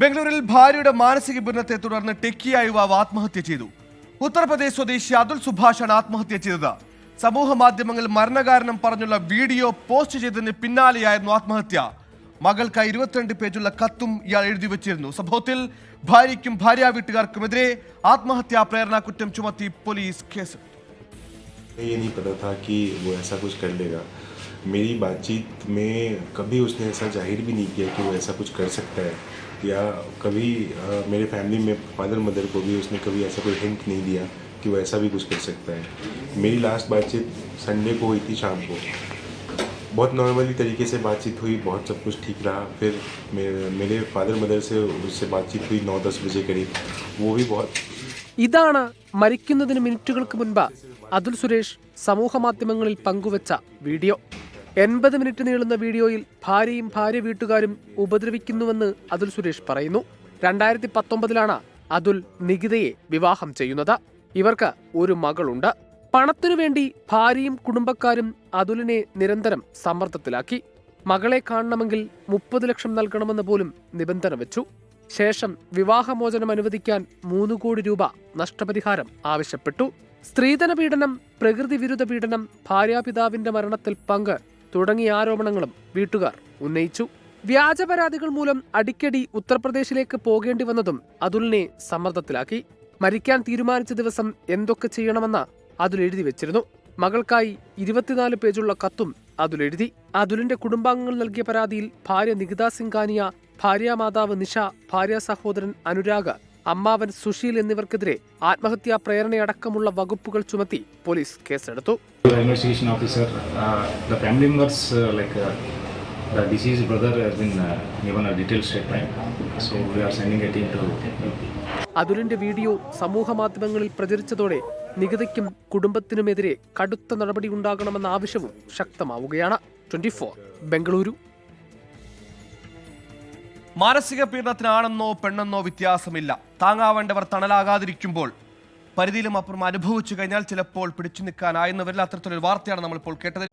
ബംഗളൂരിൽ ഭാര്യയുടെ മാനസിക പീഡനത്തെ തുടർന്ന് ടെക്കിയ യുവാവ് ആത്മഹത്യ ചെയ്തു. ഉത്തർപ്രദേശ് സ്വദേശി അതുൽ സുഭാഷാണ് ആത്മഹത്യ ചെയ്തത്. സമൂഹ മാധ്യമങ്ങളിൽ മരണകാരണം പറഞ്ഞുള്ള വീഡിയോ പോസ്റ്റ് ചെയ്തതിന് പിന്നാലെയായിരുന്നു ആത്മഹത്യ. മകൾക്ക് 22 പേജുള്ള കത്തും ഇയാൾ എഴുതി വെച്ചിരുന്നു. സംഭവത്തിൽ ഭാര്യയ്ക്കും ഭാര്യ വീട്ടുകാർക്കുമെതിരെ ആത്മഹത്യാ പ്രേരണ കുറ്റം ചുമത്തി പോലീസ് കേസെടുത്തു. ये नहीं पता था कि वो ऐसा कुछ कर लेगा. मेरी बातचीत में कभी उसने ऐसा जाहिर भी नहीं किया कि वो ऐसा कुछ कर सकता है, या कभी मेरे फैमिली में फादर मदर को भी उसने कभी ऐसा कोई हिंट नहीं दिया कि वो ऐसा भी कुछ कर सकता है. मेरी लास्ट बातचीत संडे को हुई थी शाम को. बहुत नॉर्मली तरीके से बातचीत हुई, बहुत सब कुछ ठीक रहा. फिर मेरे फादर मदर से उससे बातचीत हुई 9-10 बजे करीब. वो भी बहुत ഇതാണ് മരിക്കുന്നതിന് മിനിറ്റുകൾക്ക് മുൻപ് അതുൽ സുരേഷ് സമൂഹ മാധ്യമങ്ങളിൽ പങ്കുവച്ച വീഡിയോ. 80 മിനിറ്റ് നീളുന്ന വീഡിയോയിൽ ഭാര്യയും ഭാര്യ വീട്ടുകാരും ഉപദ്രവിക്കുന്നുവെന്ന് അതുൽ സുരേഷ് പറയുന്നു. 2019 അതുൽ നികിതയെ വിവാഹം ചെയ്യുന്നത്. ഇവർക്ക് ഒരു മകളുണ്ട്. പണത്തിനു വേണ്ടി ഭാര്യയും കുടുംബക്കാരും അതുലിനെ നിരന്തരം സമ്മർദ്ദത്തിലാക്കി. മകളെ കാണണമെങ്കിൽ 30 ലക്ഷം നൽകണമെന്ന് പോലും നിബന്ധന വെച്ചു. ശേഷം വിവാഹമോചനം അനുവദിക്കാൻ 3 കോടി രൂപ നഷ്ടപരിഹാരം ആവശ്യപ്പെട്ടു. സ്ത്രീധന പീഡനം, പ്രകൃതി വിരുദ്ധ പീഡനം, ഭാര്യാപിതാവിന്റെ മരണത്തിൽ പങ്ക് തുടങ്ങിയ ആരോപണങ്ങളും വീട്ടുകാർ ഉന്നയിച്ചു. വ്യാജ പരാതികൾ മൂലം അടിക്കടി ഉത്തർപ്രദേശിലേക്ക് പോകേണ്ടി വന്നതും അതുലിനെ സമ്മർദ്ദത്തിലാക്കി. മരിക്കാൻ തീരുമാനിച്ച ദിവസം എന്തൊക്കെ ചെയ്യണമെന്ന് അതുൽ എഴുതി വെച്ചിരുന്നു. മകൾക്കായി 24 പേജുള്ള കത്തും അതുൽ എഴുതി. അതുലിന്റെ കുടുംബാംഗങ്ങൾ നൽകിയ പരാതിയിൽ ഭാര്യ നികിത സിംഗാനിയ, ഭാര്യാമാതാവ് നിഷ, ഭാര്യ സഹോദരൻ അനുരാഗ്, അമ്മാവൻ സുശീൽ എന്നിവർക്കെതിരെ ആത്മഹത്യാ പ്രേരണയടക്കമുള്ള വകുപ്പുകൾ ചുമത്തി പോലീസ് കേസെടുത്തു. Investigation officer, the family members, the deceased brother has been given a detailed statement, so we are sending a team to. അതുലിന്റെ വീഡിയോ സമൂഹ മാധ്യമങ്ങളിൽ പ്രചരിച്ചതോടെ നികിതയ്ക്കും കുടുംബത്തിനുമെതിരെ കടുത്ത നടപടി ഉണ്ടാകണമെന്ന ആവശ്യവും ശക്തമാവുകയാണ്. 24 ബംഗളൂരു. മാനസിക പീഡനത്തിനാണെന്നോ പെണ്ണെന്നോ വ്യത്യാസമില്ല. താങ്ങാവേണ്ടവർ തണലാകാതിരിക്കുമ്പോൾ പരിധിയിലും അപ്പുറം അനുഭവിച്ചു കഴിഞ്ഞാൽ ചിലപ്പോൾ പിടിച്ചു നിൽക്കാനായെന്ന് വരില്ല. അത്തരത്തിലൊരു വാർത്തയാണ് നമ്മളിപ്പോൾ കേട്ടത്.